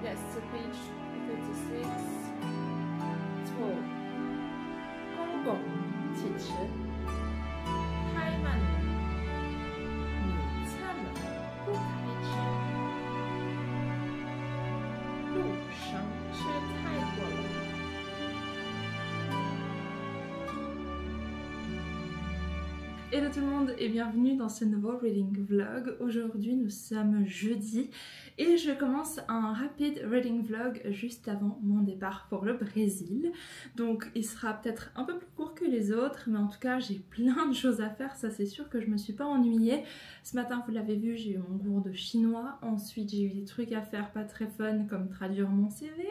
Yes, so page 36. 错，公共汽车太慢了，你差了不开车，路上车太多了。Hello tout le monde et bienvenue dans ce nouveau reading vlog. Aujourd'hui nous sommes jeudi et je commence un rapide reading vlog juste avant mon départ pour le Brésil. Donc il sera peut-être un peu plus court que les autres, mais en tout cas j'ai plein de choses à faire, ça c'est sûr que je me suis pas ennuyée. Ce matin vous l'avez vu, j'ai eu mon cours de chinois, ensuite j'ai eu des trucs à faire pas très fun comme traduire mon CV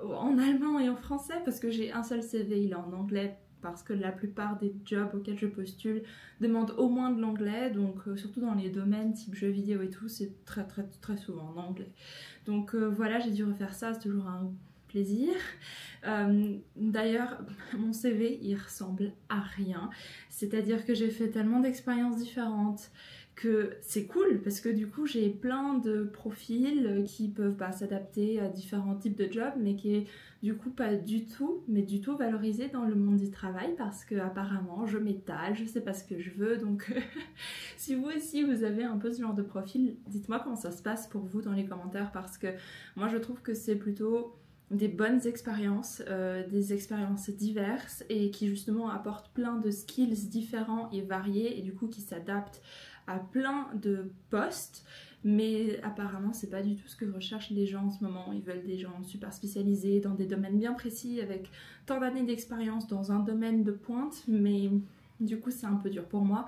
en allemand et en français parce que j'ai un seul CV, il est en anglais. Parce que la plupart des jobs auxquels je postule demandent au moins de l'anglais, donc surtout dans les domaines type jeux vidéo et tout, c'est très souvent en anglais. Donc voilà, j'ai dû refaire ça, c'est toujours un plaisir. D'ailleurs, mon CV, il ressemble à rien. C'est-à-dire que j'ai fait tellement d'expériences différentes que c'est cool parce que du coup j'ai plein de profils qui peuvent s'adapter à différents types de jobs mais qui est du coup pas du tout valorisé dans le monde du travail parce que apparemment je m'étale, je sais pas ce que je veux, donc si vous aussi vous avez un peu ce genre de profil, dites-moi comment ça se passe pour vous dans les commentaires parce que moi je trouve que c'est plutôt des bonnes expériences, des expériences diverses et qui justement apportent plein de skills différents et variés et du coup qui s'adaptent à plein de postes, mais apparemment c'est pas du tout ce que recherchent les gens en ce moment. Ils veulent des gens super spécialisés dans des domaines bien précis avec tant d'années d'expérience dans un domaine de pointe, mais du coup c'est un peu dur pour moi.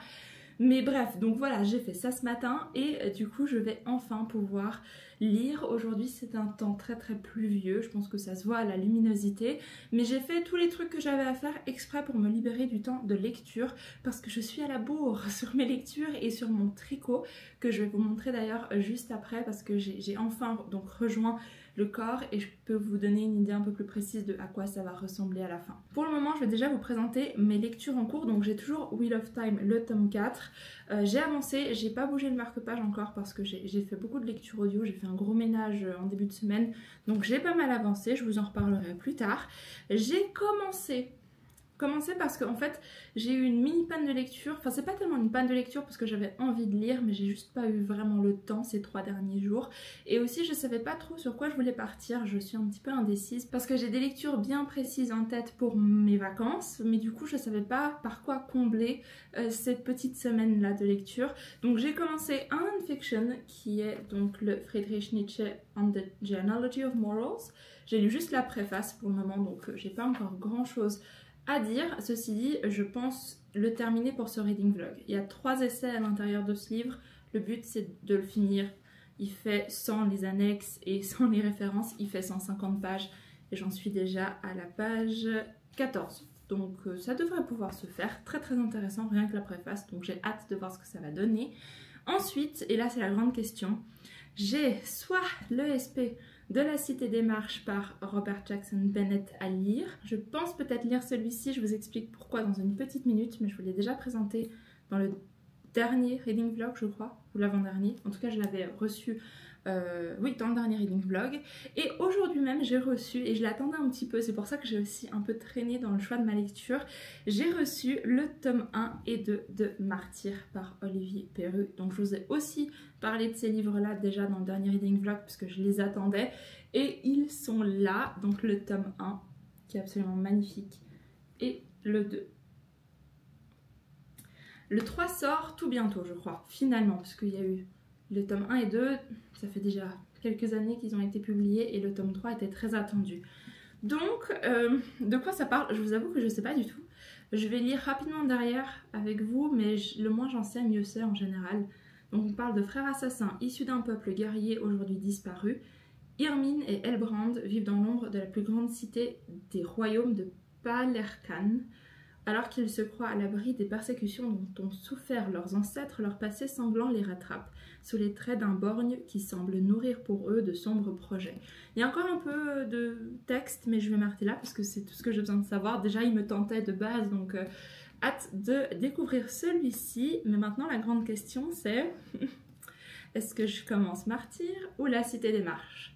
Mais bref, donc voilà, j'ai fait ça ce matin et du coup je vais enfin pouvoir lire. Aujourd'hui c'est un temps très pluvieux, je pense que ça se voit à la luminosité, mais j'ai fait tous les trucs que j'avais à faire exprès pour me libérer du temps de lecture parce que je suis à la bourre sur mes lectures et sur mon tricot que je vais vous montrer d'ailleurs juste après parce que j'ai enfin donc rejoint le corps et je peux vous donner une idée un peu plus précise de à quoi ça va ressembler à la fin. Pour le moment je vais déjà vous présenter mes lectures en cours, donc j'ai toujours Wheel of Time le tome 4. J'ai avancé, j'ai pas bougé le marque-page encore parce que j'ai fait beaucoup de lectures audio, j'ai fait un gros ménage en début de semaine, donc j'ai pas mal avancé, je vous en reparlerai plus tard. J'ai commencé parce qu'en fait j'ai eu une mini panne de lecture, enfin c'est pas tellement une panne de lecture parce que j'avais envie de lire mais j'ai juste pas eu vraiment le temps ces 3 derniers jours et aussi je savais pas trop sur quoi je voulais partir, je suis un petit peu indécise parce que j'ai des lectures bien précises en tête pour mes vacances mais du coup je savais pas par quoi combler cette petite semaine là de lecture. Donc j'ai commencé un non-fiction qui est donc le Friedrich Nietzsche on the Genealogy of Morals. J'ai lu juste la préface pour le moment donc j'ai pas encore grand chose à dire. Ceci dit, je pense le terminer pour ce reading vlog. Il y a 3 essais à l'intérieur de ce livre. Le but c'est de le finir. Il fait sans les annexes et sans les références, il fait 150 pages et j'en suis déjà à la page 14. Donc ça devrait pouvoir se faire. Très intéressant rien que la préface, donc j'ai hâte de voir ce que ça va donner. Ensuite, et là c'est la grande question, j'ai soit l'ESP de la Cité des Marches par Robert Jackson Bennett à lire. Je pense peut-être lire celui-ci, je vous explique pourquoi dans une petite minute, mais je vous l'ai déjà présenté dans le dernier reading vlog je crois, ou l'avant-dernier. En tout cas je l'avais reçu oui, dans le dernier reading vlog. Et aujourd'hui même j'ai reçu, et je l'attendais un petit peu, c'est pour ça que j'ai aussi un peu traîné dans le choix de ma lecture, j'ai reçu le tome 1 et 2 de Martyr par Olivier Perru. Donc je vous ai aussi parlé de ces livres là déjà dans le dernier reading vlog parce que je les attendais et ils sont là. Donc le tome 1 qui est absolument magnifique et le 2. Le 3 sort tout bientôt je crois, finalement, parce qu'il y a eu le tome 1 et 2, ça fait déjà quelques années qu'ils ont été publiés et le tome 3 était très attendu. Donc, de quoi ça parle? Je vous avoue que je ne sais pas du tout. Je vais lire rapidement derrière avec vous, mais le moins j'en sais, mieux c'est en général. Donc on parle de frères assassins issus d'un peuple guerrier aujourd'hui disparu. Irmine et Elbrand vivent dans l'ombre de la plus grande cité des royaumes de Palercan. Alors qu'ils se croient à l'abri des persécutions dont ont souffert leurs ancêtres, leur passé sanglant les rattrape, sous les traits d'un borgne qui semble nourrir pour eux de sombres projets. Il y a encore un peu de texte, mais je vais m'arrêter là parce que c'est tout ce que j'ai besoin de savoir. Déjà, il me tentait de base, donc hâte de découvrir celui-ci. Mais maintenant, la grande question, c'est est-ce que je commence Martyr ou la Cité des Marches?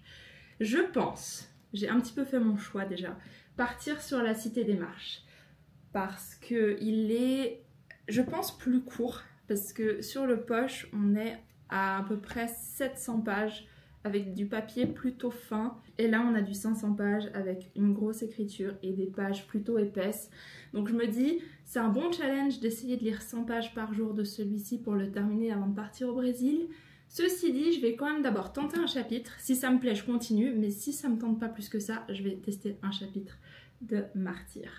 Je pense, j'ai un petit peu fait mon choix déjà, partir sur la Cité des Marches. Parce qu'il est, je pense, plus court. Parce que sur le poche, on est à peu près 700 pages avec du papier plutôt fin. Et là, on a du 500 pages avec une grosse écriture et des pages plutôt épaisses. Donc je me dis, c'est un bon challenge d'essayer de lire 100 pages par jour de celui-ci pour le terminer avant de partir au Brésil. Ceci dit, je vais quand même d'abord tenter un chapitre. Si ça me plaît, je continue. Mais si ça ne me tente pas plus que ça, je vais tester un chapitre de Martyr.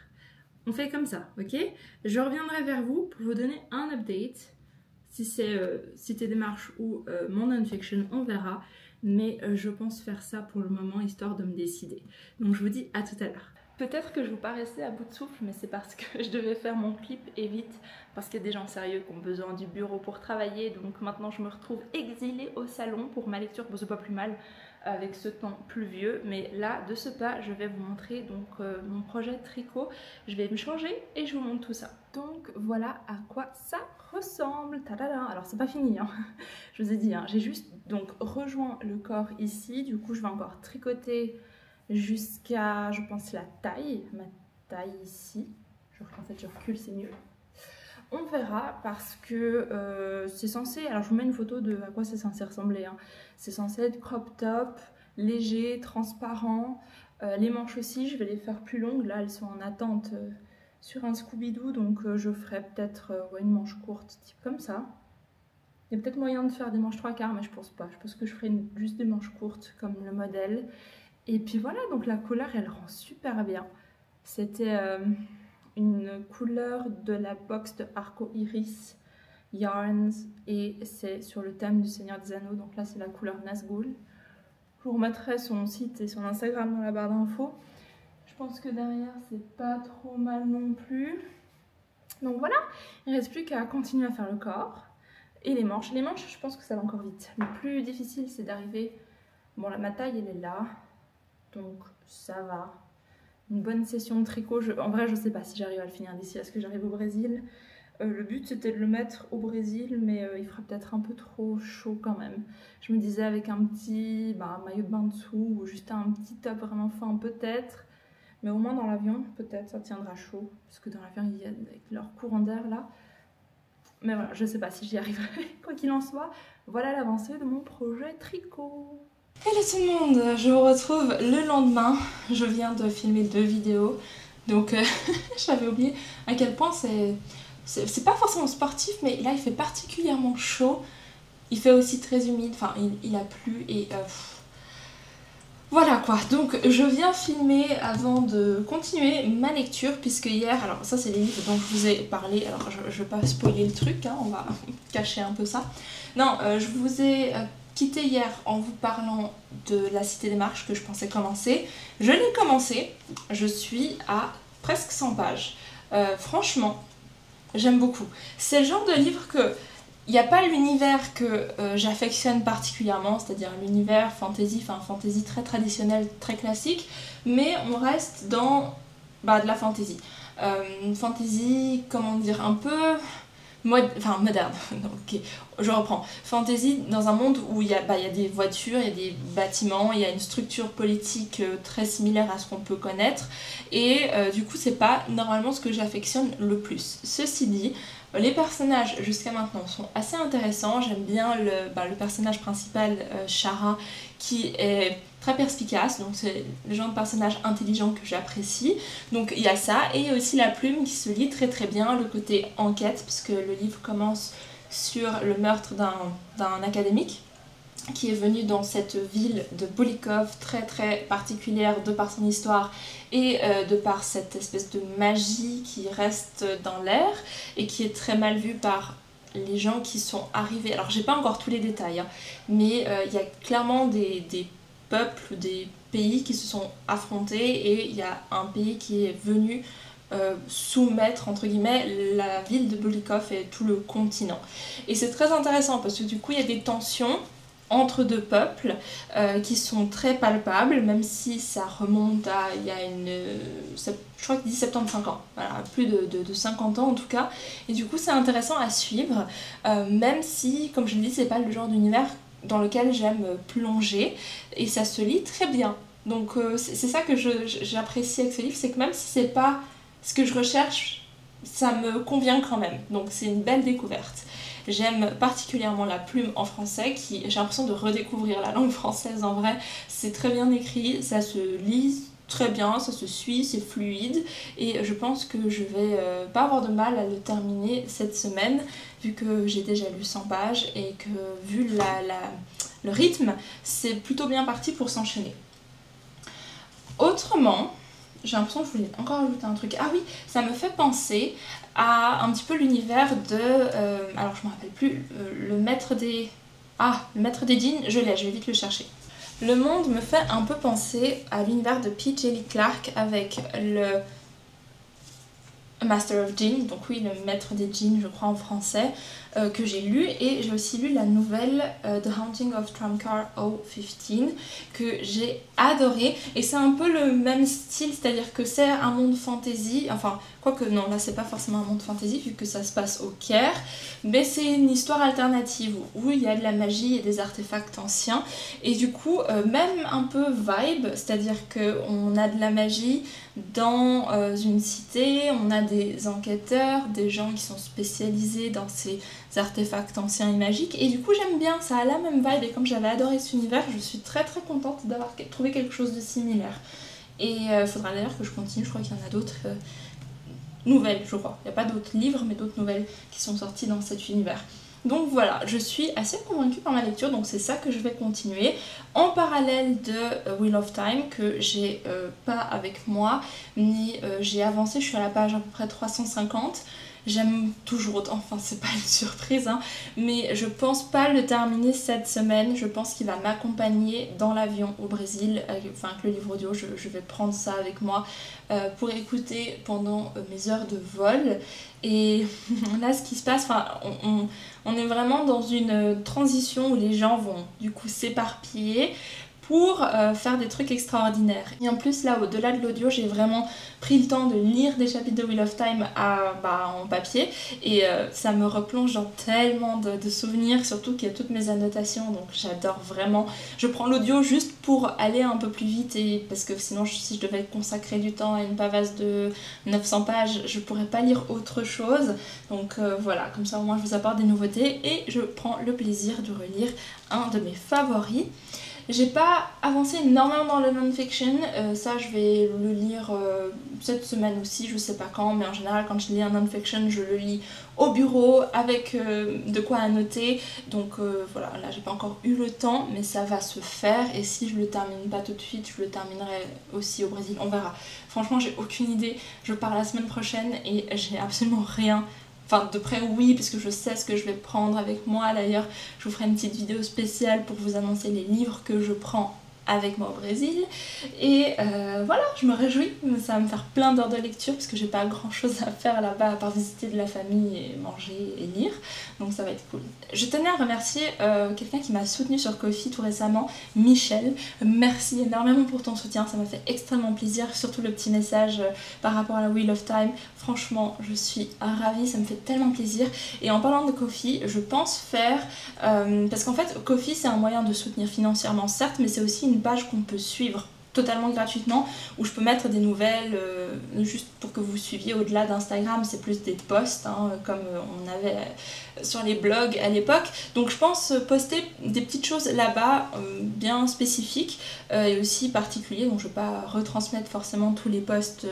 On fait comme ça, ok? Je reviendrai vers vous pour vous donner un update. Si c'est Cité des Marches ou mon non-fiction, on verra. Mais je pense faire ça pour le moment, histoire de me décider. Donc je vous dis à tout à l'heure. Peut-être que je vous paraissais à bout de souffle, mais c'est parce que je devais faire mon clip et vite. Parce qu'il y a des gens sérieux qui ont besoin du bureau pour travailler. Donc maintenant je me retrouve exilée au salon pour ma lecture. Bon, c'est pas plus mal avec ce temps pluvieux, mais là de ce pas je vais vous montrer donc mon projet tricot. Je vais me changer et je vous montre tout ça. Donc voilà à quoi ça ressemble. Tadada. Alors c'est pas fini hein. Je vous ai dit hein, j'ai juste donc rejoint le corps ici, du coup je vais encore tricoter jusqu'à je pense ma taille ici. En fait je recule, c'est mieux. On verra parce que c'est censé, alors je vous mets une photo de à quoi c'est censé ressembler, hein. C'est censé être crop top, léger, transparent, les manches aussi je vais les faire plus longues, là elles sont en attente sur un Scooby-Doo donc je ferai peut-être ouais, une manche courte type comme ça. Il y a peut-être moyen de faire des manches 3/4 mais je pense pas, je pense que je ferai juste des manches courtes comme le modèle. Et puis voilà, donc la couleur elle rend super bien. C'était une couleur de la box de Arco Iris Yarns et c'est sur le thème du Seigneur des Anneaux, donc là c'est la couleur Nazgûl. Je vous remettrai son site et son Instagram dans la barre d'infos. Je pense que derrière c'est pas trop mal non plus. Donc voilà, il ne reste plus qu'à continuer à faire le corps et les manches. Les manches je pense que ça va encore vite. Le plus difficile c'est d'arriver, bon là ma taille elle est là, donc ça va. Une bonne session de tricot, en vrai je sais pas si j'arrive à le finir d'ici à ce que j'arrive au Brésil. Le but c'était de le mettre au Brésil mais il fera peut-être un peu trop chaud quand même. Je me disais avec un petit maillot de bain dessous ou juste un petit top vraiment fin peut-être. Mais au moins dans l'avion peut-être ça tiendra chaud. Parce que dans l'avion il y a avec leur courant d'air là. Mais voilà, je sais pas si j'y arriverai. Quoi qu'il en soit, voilà l'avancée de mon projet tricot. Hello tout le monde, je vous retrouve le lendemain, je viens de filmer 2 vidéos, donc j'avais oublié à quel point c'est pas forcément sportif, mais là il fait particulièrement chaud, il fait aussi très humide, enfin il a plu et voilà quoi. Donc je viens filmer avant de continuer ma lecture, puisque hier, alors ça c'est les livres dont je vous ai parlé, alors je vais pas spoiler le truc, hein, on va cacher un peu ça. Non, je vous ai quitté hier en vous parlant de la Cité des Marches que je pensais commencer. Je l'ai commencé, je suis à presque 100 pages. Franchement, j'aime beaucoup. C'est le genre de livre que... Il n'y a pas l'univers que j'affectionne particulièrement, c'est-à-dire l'univers fantasy, enfin fantasy très traditionnel, très classique, mais on reste dans de la fantasy. Une fantasy, comment dire, un peu... moderne, ok, je reprends. Fantasy dans un monde où il y a des voitures, il y a des bâtiments, il y a une structure politique très similaire à ce qu'on peut connaître, et du coup c'est pas normalement ce que j'affectionne le plus. Ceci dit, les personnages jusqu'à maintenant sont assez intéressants. J'aime bien le personnage principal, Shara, qui est très perspicace, donc c'est le genre de personnage intelligent que j'apprécie. Donc il y a ça, et il y a aussi la plume qui se lit très très bien, le côté enquête, puisque le livre commence sur le meurtre d'un académique qui est venu dans cette ville de Bolikov, très très particulière de par son histoire et de par cette espèce de magie qui reste dans l'air et qui est très mal vue par les gens qui sont arrivés. Alors j'ai pas encore tous les détails, hein, mais il y a clairement des peuples, des pays qui se sont affrontés, et il y a un pays qui est venu soumettre entre guillemets la ville de Bolikov et tout le continent. Et c'est très intéressant parce que du coup il y a des tensions entre deux peuples qui sont très palpables, même si ça remonte à il y a je crois que 10-75 ans, voilà, plus de 50 ans en tout cas, et du coup c'est intéressant à suivre, même si, comme je le dis, c'est pas le genre d'univers dans lequel j'aime plonger et ça se lit très bien. Donc c'est ça que j'apprécie avec ce livre, c'est que même si c'est pas ce que je recherche, ça me convient quand même. Donc c'est une belle découverte. J'aime particulièrement la plume en français, j'ai l'impression de redécouvrir la langue française en vrai. C'est très bien écrit, ça se lit très bien, ça se suit, c'est fluide et je pense que je vais pas avoir de mal à le terminer cette semaine vu que j'ai déjà lu 100 pages et que vu le rythme, c'est plutôt bien parti pour s'enchaîner. Autrement, j'ai l'impression que je voulais encore ajouter un truc. Ah oui, ça me fait penser à un petit peu l'univers de... alors je me rappelle plus, le maître des... Ah, le maître des djinns, je vais vite le chercher. Le monde me fait un peu penser à l'univers de P. Djeli Clark avec le Master of Djinn, donc oui, le maître des djinns, je crois en français, que j'ai lu, et j'ai aussi lu la nouvelle The Haunting of Tramcar O15 que j'ai adoré, et c'est un peu le même style, c'est-à-dire que c'est un monde fantasy, enfin quoique non, là c'est pas forcément un monde fantasy vu que ça se passe au Caire, mais c'est une histoire alternative où il y a de la magie et des artefacts anciens, et du coup même un peu vibe, c'est-à-dire qu'on a de la magie dans une cité, on a des enquêteurs, des gens qui sont spécialisés dans ces artefacts anciens et magiques, et du coup j'aime bien, ça a la même vibe, et comme j'avais adoré cet univers, je suis très contente d'avoir trouvé quelque chose de similaire. Et il faudra d'ailleurs que je continue, je crois qu'il y en a d'autres nouvelles, je crois. Il n'y a pas d'autres livres, mais d'autres nouvelles qui sont sorties dans cet univers. Donc voilà, je suis assez convaincue par ma lecture, donc c'est ça que je vais continuer. En parallèle de Wheel of Time, que j'ai pas avec moi, ni j'ai avancé, je suis à la page à peu près 350. J'aime toujours autant, enfin c'est pas une surprise, hein, mais je pense pas le terminer cette semaine. Je pense qu'il va m'accompagner dans l'avion au Brésil, enfin avec le livre audio, je vais prendre ça avec moi pour écouter pendant mes heures de vol. Et là ce qui se passe, enfin on est vraiment dans une transition où les gens vont du coup s'éparpiller pour faire des trucs extraordinaires. Et en plus là, au-delà de l'audio, j'ai vraiment pris le temps de lire des chapitres de Wheel of Time en papier, et ça me replonge dans tellement de souvenirs, surtout qu'il y a toutes mes annotations, donc j'adore vraiment. Je prends l'audio juste pour aller un peu plus vite, et parce que sinon si je devais consacrer du temps à une pavasse de 900 pages, je pourrais pas lire autre chose. Donc voilà, comme ça au moins je vous apporte des nouveautés et je prends le plaisir de relire un de mes favoris. J'ai pas avancé énormément dans le non-fiction, ça je vais le lire cette semaine aussi, je sais pas quand, mais en général quand je lis un non-fiction je le lis au bureau avec de quoi annoter, donc voilà, là j'ai pas encore eu le temps, mais ça va se faire, et si je le termine pas tout de suite, je le terminerai aussi au Brésil, on verra. Franchement j'ai aucune idée, je pars la semaine prochaine et j'ai absolument rien. Enfin de près oui, parce que je sais ce que je vais prendre avec moi. D'ailleurs je vous ferai une petite vidéo spéciale pour vous annoncer les livres que je prends avec moi au Brésil. Et voilà, je me réjouis, ça va me faire plein d'heures de lecture parce que j'ai pas grand chose à faire là-bas à part visiter de la famille et manger et lire, donc ça va être cool. Je tenais à remercier quelqu'un qui m'a soutenue sur Ko-fi tout récemment, Michel. Merci énormément pour ton soutien, ça m'a fait extrêmement plaisir, surtout le petit message par rapport à la Wheel of Time. Franchement je suis ravie, ça me fait tellement plaisir. Et en parlant de Ko-fi, je pense faire parce qu'en fait Ko-fi c'est un moyen de soutenir financièrement certes, mais c'est aussi une page qu'on peut suivre totalement gratuitement, où je peux mettre des nouvelles juste pour que vous suiviez. Au-delà d'Instagram, c'est plus des posts hein, comme on avait sur les blogs à l'époque, donc je pense poster des petites choses là-bas bien spécifiques et aussi particuliers, donc je vais pas retransmettre forcément tous les posts,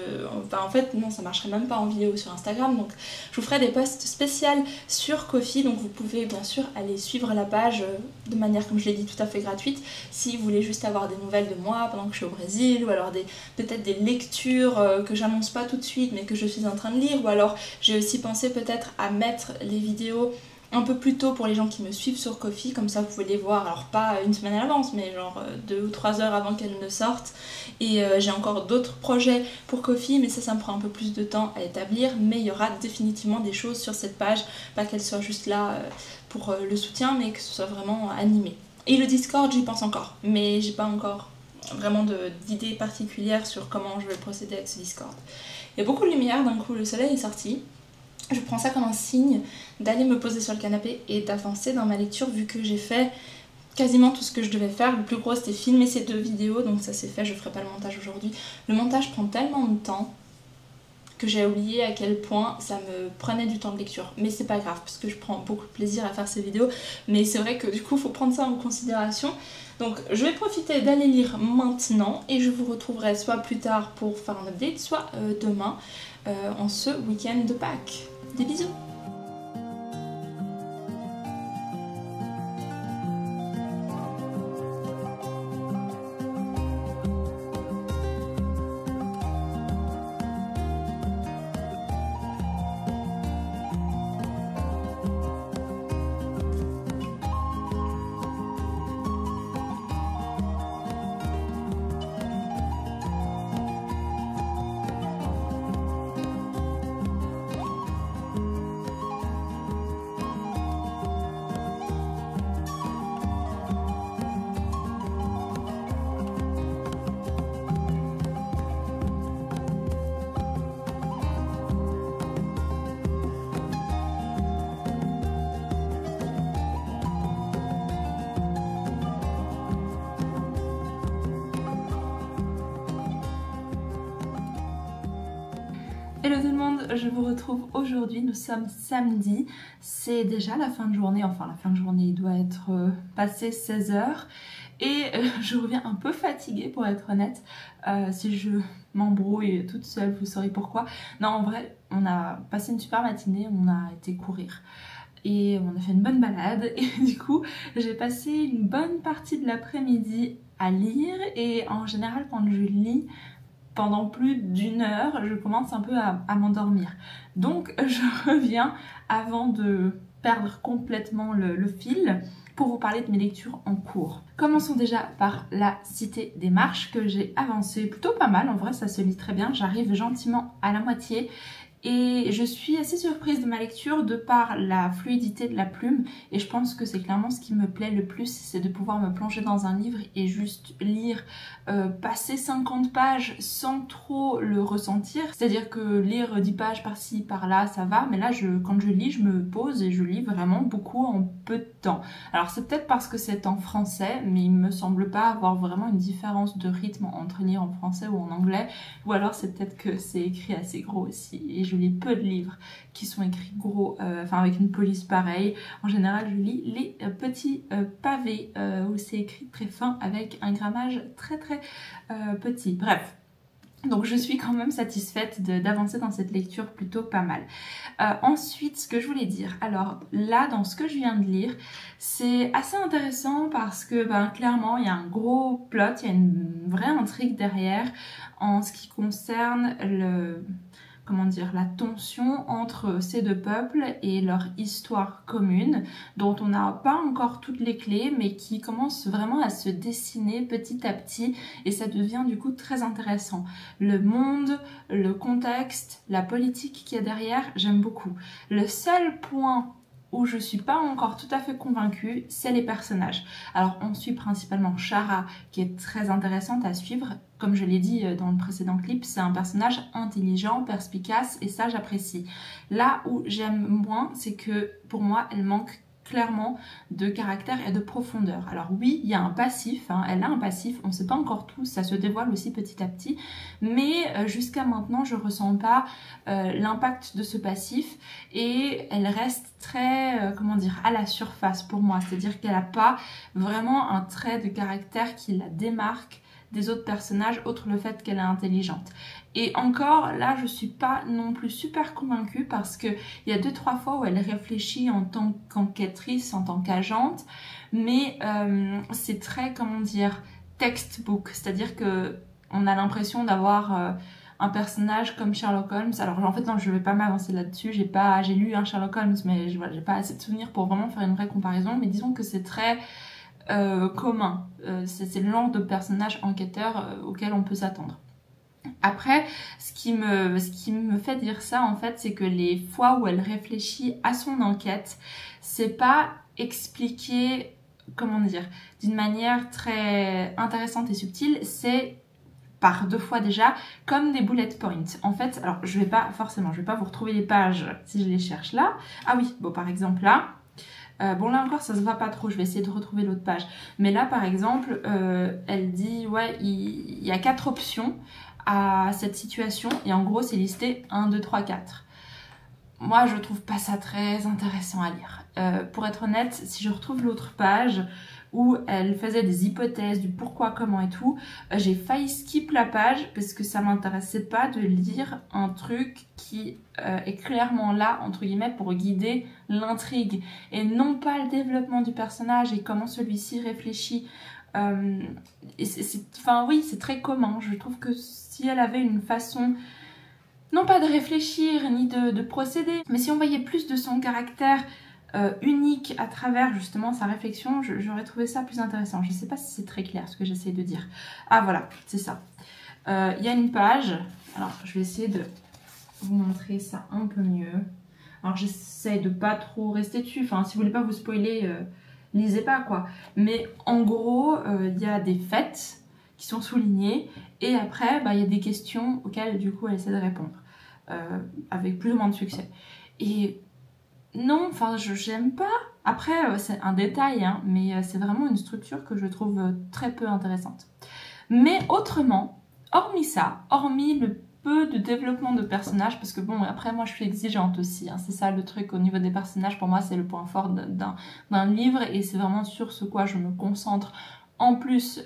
enfin en fait non, ça marcherait même pas en vidéo sur Instagram, donc je vous ferai des posts spéciaux sur Ko-fi, donc vous pouvez bien sûr aller suivre la page de manière, comme je l'ai dit, tout à fait gratuite, si vous voulez juste avoir des nouvelles de moi pendant que je suis au Brésil, ou alors peut-être des lectures que j'annonce pas tout de suite mais que je suis en train de lire, ou alors j'ai aussi pensé peut-être à mettre les vidéos un peu plus tôt pour les gens qui me suivent sur Ko-fi, comme ça vous pouvez les voir, alors pas une semaine à l'avance, mais genre 2 ou 3 heures avant qu'elles ne sortent. Et j'ai encore d'autres projets pour Ko-fi, mais ça me prend un peu plus de temps à établir, mais il y aura définitivement des choses sur cette page, pas qu'elle soit juste là pour le soutien, mais que ce soit vraiment animé. Et le Discord, j'y pense encore, mais j'ai pas encore vraiment d'idées particulières sur comment je vais procéder avec ce Discord. Il y a beaucoup de lumière, d'un coup le soleil est sorti. Je prends ça comme un signe d'aller me poser sur le canapé et d'avancer dans ma lecture, vu que j'ai fait quasiment tout ce que je devais faire. Le plus gros c'était filmer ces 2 vidéos, donc ça c'est fait, je ferai pas le montage aujourd'hui. Le montage prend tellement de temps que j'ai oublié à quel point ça me prenait du temps de lecture. Mais c'est pas grave, parce que je prends beaucoup de plaisir à faire ces vidéos. Mais c'est vrai que du coup, il faut prendre ça en considération. Donc je vais profiter d'aller lire maintenant et je vous retrouverai soit plus tard pour faire un update, soit demain en ce week-end de Pâques. Des bisous! Hello tout le monde, je vous retrouve aujourd'hui, nous sommes samedi, c'est déjà la fin de journée, enfin la fin de journée il doit être passé 16 h et je reviens un peu fatiguée pour être honnête. Si je m'embrouille toute seule, vous saurez pourquoi. Non, en vrai, on a passé une super matinée, on a été courir et on a fait une bonne balade et du coup j'ai passé une bonne partie de l'après-midi à lire et en général quand je lis pendant plus d'1 heure, je commence un peu à m'endormir. Donc je reviens avant de perdre complètement le fil pour vous parler de mes lectures en cours. Commençons déjà par La Cité des Marches que j'ai avancé plutôt pas mal, en vrai ça se lit très bien, j'arrive gentiment à la moitié. Et je suis assez surprise de ma lecture de par la fluidité de la plume et je pense que c'est clairement ce qui me plaît le plus, c'est de pouvoir me plonger dans un livre et juste lire, passer 50 pages sans trop le ressentir. C'est-à-dire que lire 10 pages par-ci, par-là, ça va, mais là quand je lis, je me pose et je lis vraiment beaucoup en peu de temps. Alors c'est peut-être parce que c'est en français, mais il me semble pas avoir vraiment une différence de rythme entre lire en français ou en anglais, ou alors c'est peut-être que c'est écrit assez gros aussi. Et je lis peu de livres qui sont écrits gros, enfin avec une police pareille. En général, je lis les petits pavés où c'est écrit très fin avec un grammage très petit. Bref. Donc je suis quand même satisfaite d'avancer dans cette lecture plutôt pas mal. Ensuite, ce que je voulais dire, alors là dans ce que je viens de lire, c'est assez intéressant parce que clairement il y a un gros plot, il y a une vraie intrigue derrière en ce qui concerne la tension entre ces 2 peuples et leur histoire commune, dont on n'a pas encore toutes les clés, mais qui commence vraiment à se dessiner petit à petit, et ça devient du coup très intéressant. Le monde, le contexte, la politique qu'il y a derrière, j'aime beaucoup. Le seul point où je suis pas encore tout à fait convaincue, c'est les personnages. Alors on suit principalement Shara, qui est très intéressante à suivre. Comme je l'ai dit dans le précédent clip, c'est un personnage intelligent, perspicace, et ça j'apprécie. Là où j'aime moins, c'est que pour moi, elle manque clairement de caractère et de profondeur. Alors oui, il y a un passif, elle a un passif, on ne sait pas encore tout, ça se dévoile aussi petit à petit, mais jusqu'à maintenant, je ne ressens pas l'impact de ce passif et elle reste très, à la surface pour moi, c'est-à-dire qu'elle n'a pas vraiment un trait de caractère qui la démarque des autres personnages, outre le fait qu'elle est intelligente. Et encore, là, je suis pas non plus super convaincue parce qu'il y a 2-3 fois où elle réfléchit en tant qu'enquêtrice, en tant qu'agente, mais c'est très, textbook, c'est-à-dire que on a l'impression d'avoir un personnage comme Sherlock Holmes. Alors en fait non, je vais pas m'avancer là-dessus, j'ai lu un Sherlock Holmes, mais j'ai pas assez de souvenirs pour vraiment faire une vraie comparaison, mais disons que c'est très commun. C'est le genre de personnage enquêteur auquel on peut s'attendre. Après, ce qui me fait dire ça, en fait, c'est que les fois où elle réfléchit à son enquête, c'est pas expliqué, d'une manière très intéressante et subtile, c'est par 2 fois déjà, comme des bullet points. En fait, alors je vais pas vous retrouver les pages si je les cherche là. Ah oui, bon par exemple là, Bon là encore ça se voit pas trop, je vais essayer de retrouver l'autre page. Mais là par exemple, elle dit ouais il y a 4 options à cette situation et en gros c'est listé 1, 2, 3, 4. Moi je trouve pas ça très intéressant à lire. Pour être honnête, si je retrouve l'autre page où elle faisait des hypothèses du pourquoi, comment et tout, j'ai failli skip la page parce que ça m'intéressait pas de lire un truc qui est clairement là, entre guillemets, pour guider l'intrigue et non pas le développement du personnage et comment celui-ci réfléchit. Enfin oui, c'est très commun. Je trouve que si elle avait une façon, non pas de réfléchir ni de procéder, mais si on voyait plus de son caractère unique à travers justement sa réflexion, j'aurais trouvé ça plus intéressant. Je ne sais pas si c'est très clair ce que j'essaie de dire. Ah voilà, c'est ça. Il y a une page, alors je vais essayer de vous montrer ça un peu mieux. Alors j'essaie de pas trop rester dessus, enfin si vous voulez pas vous spoiler, lisez pas quoi. Mais en gros, il y a des faits qui sont soulignés et après il y a des questions auxquelles du coup elle essaie de répondre avec plus ou moins de succès. Et non, enfin j'aime pas. Après c'est un détail hein, mais c'est vraiment une structure que je trouve très peu intéressante. Mais autrement, hormis ça, hormis le peu de développement de personnages, parce que bon après moi je suis exigeante aussi, hein, c'est ça le truc au niveau des personnages, pour moi c'est le point fort d'un livre et c'est vraiment sur ce quoi je me concentre. En plus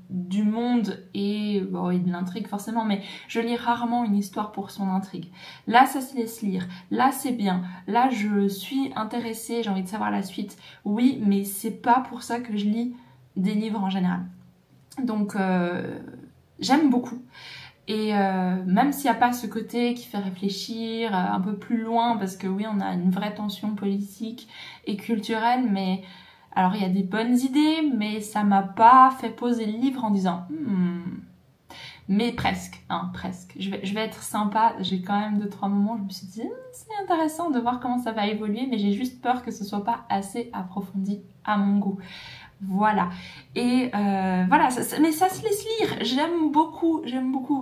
du monde et de l'intrigue forcément, mais je lis rarement une histoire pour son intrigue. Là ça se laisse lire, là c'est bien, là je suis intéressée, j'ai envie de savoir la suite. Oui, mais c'est pas pour ça que je lis des livres en général. Donc j'aime beaucoup. Et même s'il n'y a pas ce côté qui fait réfléchir un peu plus loin, parce que oui on a une vraie tension politique et culturelle, mais... Alors il y a des bonnes idées, mais ça m'a pas fait poser le livre en disant mais presque, hein, presque. Je vais être sympa, j'ai quand même 2-3 moments où je me suis dit c'est intéressant de voir comment ça va évoluer, mais j'ai juste peur que ce soit pas assez approfondi à mon goût. Voilà, et voilà, mais ça se laisse lire, j'aime beaucoup,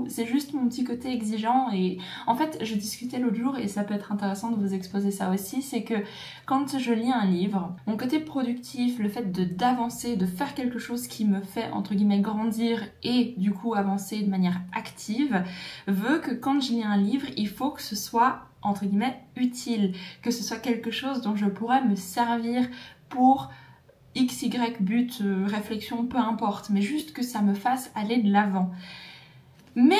c'est juste mon petit côté exigeant. Et en fait je discutais l'autre jour et ça peut être intéressant de vous exposer ça aussi, c'est que quand je lis un livre, mon côté productif, le fait d'avancer, de faire quelque chose qui me fait entre guillemets grandir et du coup avancer de manière active, veut que quand je lis un livre, il faut que ce soit entre guillemets utile, que ce soit quelque chose dont je pourrais me servir pour X, Y, but, réflexion, peu importe, mais juste que ça me fasse aller de l'avant. Mais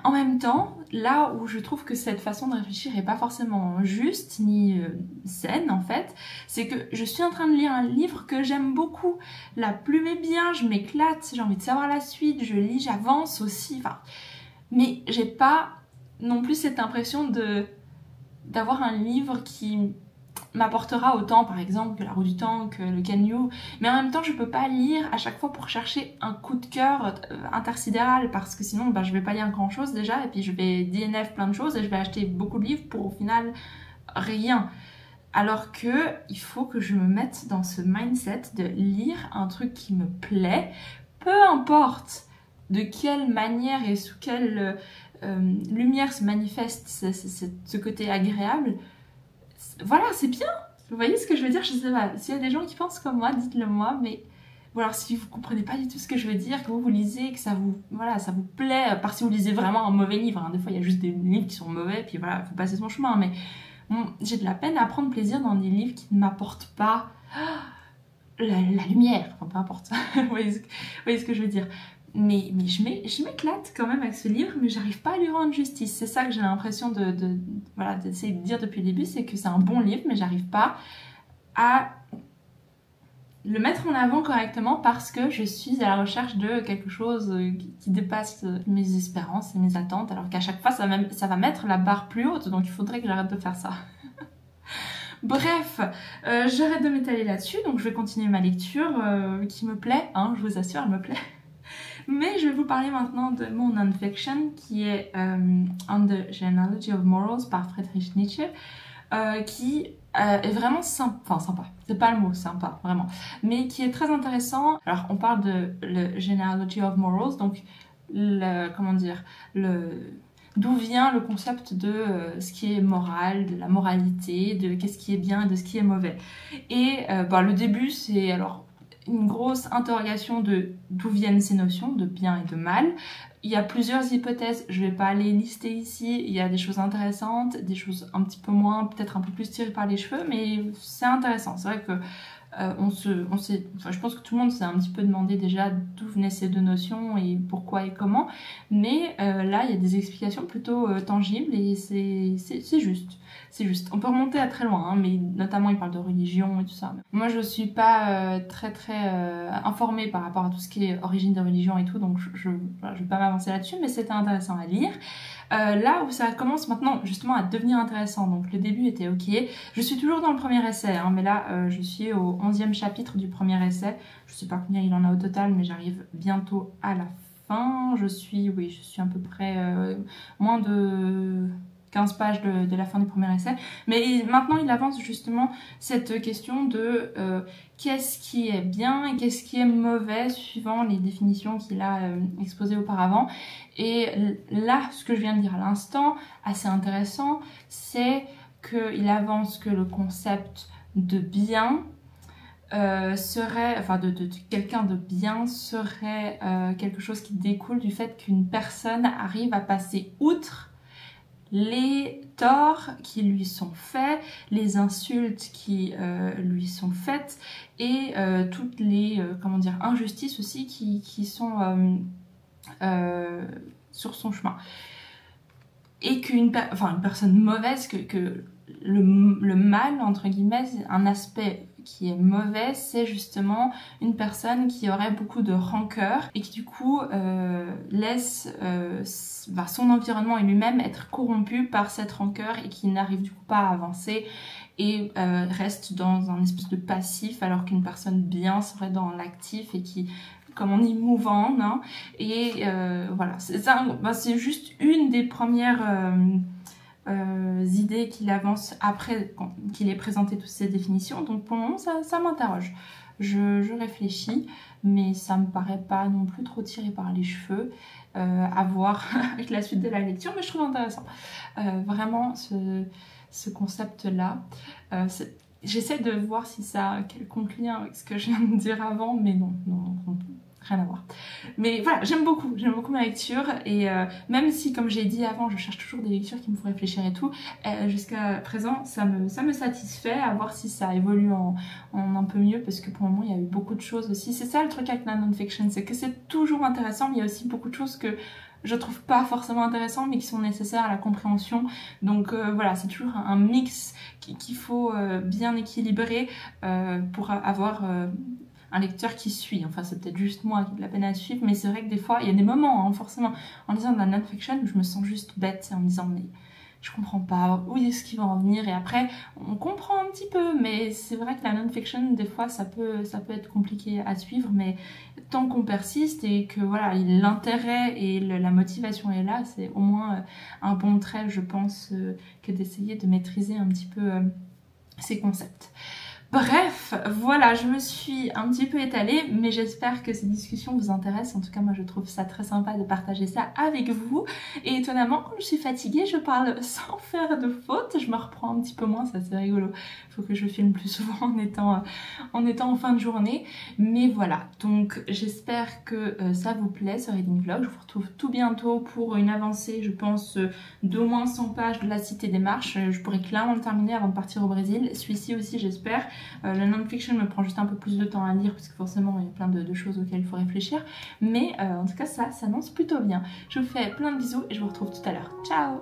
en même temps, là où je trouve que cette façon de réfléchir est pas forcément juste ni saine en fait, c'est que je suis en train de lire un livre que j'aime beaucoup. La plume est bien, je m'éclate, j'ai envie de savoir la suite, je lis, j'avance aussi, enfin... Mais j'ai pas non plus cette impression d'avoir un livre qui m'apportera autant par exemple que La Roue du Temps, que le Can You, mais en même temps je peux pas lire à chaque fois pour chercher un coup de cœur intersidéral, parce que sinon je vais pas lire grand chose déjà, et puis je vais DNF plein de choses et je vais acheter beaucoup de livres pour au final rien. Alors que il faut que je me mette dans ce mindset de lire un truc qui me plaît, peu importe de quelle manière et sous quelle lumière se manifeste ce côté agréable. Voilà, c'est bien. Vous voyez ce que je veux dire? Je sais pas. S'il y a des gens qui pensent comme moi, dites-le moi. Mais bon, alors si vous comprenez pas du tout ce que je veux dire, que vous lisez, que ça vous, voilà, ça vous plaît, par si vous lisez vraiment un mauvais livre, hein. Des fois il y a juste des livres qui sont mauvais, puis voilà, faut passer son chemin. Mais bon, j'ai de la peine à prendre plaisir dans des livres qui ne m'apportent pas la lumière. Enfin, peu importe. Vous voyez ce que je veux dire? Mais je m'éclate quand même avec ce livre, mais j'arrive pas à lui rendre justice. C'est ça que j'ai l'impression d'essayer de dire depuis le début, c'est que c'est un bon livre, mais j'arrive pas à le mettre en avant correctement parce que je suis à la recherche de quelque chose qui dépasse mes espérances et mes attentes, alors qu'à chaque fois ça va mettre la barre plus haute, donc il faudrait que j'arrête de faire ça. Bref, j'arrête de m'étaler là-dessus, donc je vais continuer ma lecture qui me plaît, hein, je vous assure, elle me plaît. Mais je vais vous parler maintenant de mon non-fiction qui est On the Genealogy of Morals par Friedrich Nietzsche, qui est vraiment sympa, c'est pas le mot sympa, vraiment, mais qui est très intéressant. Alors on parle de le Genealogy of Morals, donc d'où vient le concept de ce qui est moral, de la moralité, de qu'est-ce qui est bien et de ce qui est mauvais. Et le début, c'est alors une grosse interrogation de d'où viennent ces notions de bien et de mal. Il y a plusieurs hypothèses, je ne vais pas les lister ici, il y a des choses intéressantes, des choses un petit peu moins, peut-être un peu plus tirées par les cheveux, mais c'est intéressant. C'est vrai que je pense que tout le monde s'est un petit peu demandé déjà d'où venaient ces deux notions et pourquoi et comment, mais là il y a des explications plutôt tangibles et c'est juste. C'est juste. On peut remonter à très loin, hein, mais notamment il parle de religion et tout ça. Moi je suis pas très informée par rapport à tout ce qui est origine de religion et tout, donc je vais pas m'avancer là-dessus, mais c'était intéressant à lire. Là où ça commence maintenant justement à devenir intéressant, donc le début était ok, je suis toujours dans le premier essai, hein, mais là je suis au 11e chapitre du premier essai, je sais pas combien il en a au total, mais j'arrive bientôt à la fin, je suis à peu près moins de 15 pages de la fin du premier essai, mais maintenant il avance justement cette question de qu'est-ce qui est bien et qu'est-ce qui est mauvais suivant les définitions qu'il a exposées auparavant. Et là, ce que je viens de dire à l'instant, assez intéressant, c'est qu'il avance que le concept de bien serait, enfin de quelqu'un de bien serait quelque chose qui découle du fait qu'une personne arrive à passer outre les torts qui lui sont faits, les insultes qui lui sont faites et toutes les injustices aussi qui sont sur son chemin. Et qu'une personne mauvaise, que le mal, entre guillemets, un aspect qui est mauvais, c'est justement une personne qui aurait beaucoup de rancœur et qui du coup laisse son environnement et lui-même être corrompu par cette rancœur et qui n'arrive du coup pas à avancer et reste dans un espèce de passif, alors qu'une personne bien serait dans l'actif et qui, comme on dit, move on, hein. Et voilà, c'est juste une des premières idées qu'il avance après qu'il ait présenté toutes ces définitions. Donc pour le moment ça m'interroge, je réfléchis, mais ça me paraît pas non plus trop tiré par les cheveux, à voir avec la suite de la lecture, mais je trouve intéressant vraiment ce concept là. J'essaie de voir si ça a quelconque lien avec ce que je viens de dire avant, mais non, rien à voir. Mais voilà, j'aime beaucoup ma lecture et même si, comme j'ai dit avant, je cherche toujours des lectures qui me font réfléchir et tout, jusqu'à présent ça me satisfait, à voir si ça évolue en un peu mieux, parce que pour le moment il y a eu beaucoup de choses aussi. C'est ça le truc avec la non-fiction, c'est que c'est toujours intéressant, mais il y a aussi beaucoup de choses que je trouve pas forcément intéressantes mais qui sont nécessaires à la compréhension. Donc voilà, c'est toujours un mix qu'il faut bien équilibrer pour avoir un lecteur qui suit. Enfin, c'est peut-être juste moi qui ai de la peine à suivre, mais c'est vrai que des fois, il y a des moments, hein, forcément, en lisant de la non-fiction, où je me sens juste bête en me disant, mais je comprends pas, où est-ce qu'il va en venir? Et après, on comprend un petit peu, mais c'est vrai que la non-fiction, des fois, ça peut être compliqué à suivre, mais tant qu'on persiste et que voilà, l'intérêt et la motivation est là, c'est au moins un bon trait, je pense, que d'essayer de maîtriser un petit peu ces concepts. Bref, voilà, je me suis un petit peu étalée, mais j'espère que ces discussions vous intéressent. En tout cas, moi, je trouve ça très sympa de partager ça avec vous. Et étonnamment, quand je suis fatiguée, je parle sans faire de faute. Je me reprends un petit peu moins, ça c'est rigolo. Il faut que je filme plus souvent en étant en fin de journée. Mais voilà, donc j'espère que ça vous plaît, ce reading vlog. Je vous retrouve tout bientôt pour une avancée, je pense, d'au moins 100 pages de la Cité des Marches. Je pourrais clairement le terminer avant de partir au Brésil. Celui-ci aussi, j'espère. La non-fiction me prend juste un peu plus de temps à lire parce que forcément il y a plein de choses auxquelles il faut réfléchir, mais en tout cas ça s'annonce plutôt bien. Je vous fais plein de bisous et je vous retrouve tout à l'heure. Ciao!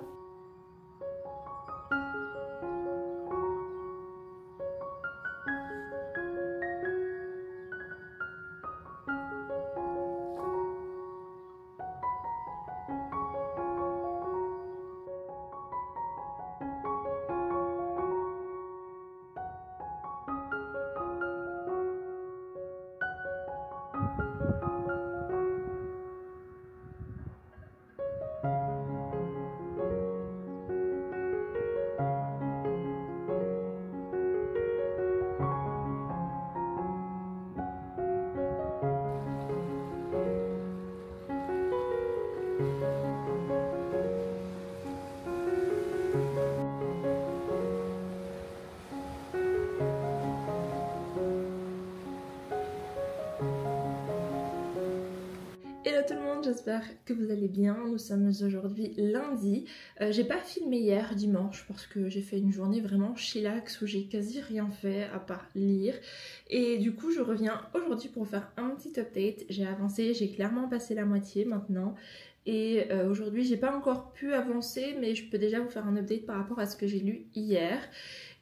tout le monde, j'espère que vous allez bien. Nous sommes aujourd'hui lundi. J'ai pas filmé hier dimanche parce que j'ai fait une journée vraiment chillax où j'ai quasi rien fait à part lire. Et du coup je reviens aujourd'hui pour faire un petit update. J'ai avancé, j'ai clairement passé la moitié maintenant. Et aujourd'hui j'ai pas encore pu avancer, mais je peux déjà vous faire un update par rapport à ce que j'ai lu hier.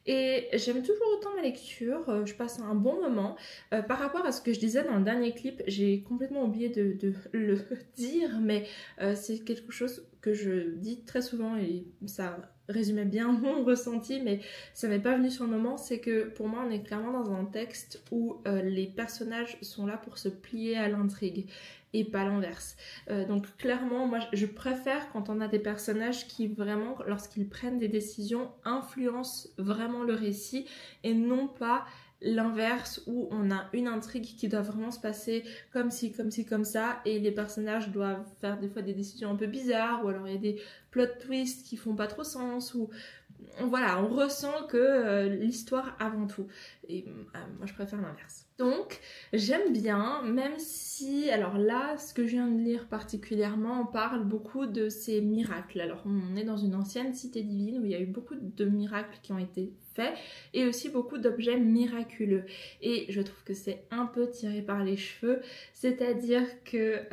Et j'aime toujours autant ma lecture, je passe un bon moment. Par rapport à ce que je disais dans le dernier clip, j'ai complètement oublié de le dire, mais c'est quelque chose que je dis très souvent et ça résumait bien mon ressenti, mais ça m'est pas venu sur le moment. C'est que pour moi on est clairement dans un texte où les personnages sont là pour se plier à l'intrigue et pas l'inverse. Donc clairement moi je préfère quand on a des personnages qui vraiment, lorsqu'ils prennent des décisions, influencent vraiment le récit et non pas l'inverse où on a une intrigue qui doit vraiment se passer comme ci, comme ça, et les personnages doivent faire des fois des décisions un peu bizarres, ou alors il y a des plot twists qui font pas trop sens, ou voilà, on ressent que l'histoire avant tout. Et moi je préfère l'inverse. Donc j'aime bien, même si, alors là, ce que je viens de lire particulièrement, on parle beaucoup de ces miracles. Alors on est dans une ancienne cité divine où il y a eu beaucoup de miracles qui ont été faits et aussi beaucoup d'objets miraculeux. Et je trouve que c'est un peu tiré par les cheveux, c'est-à-dire que...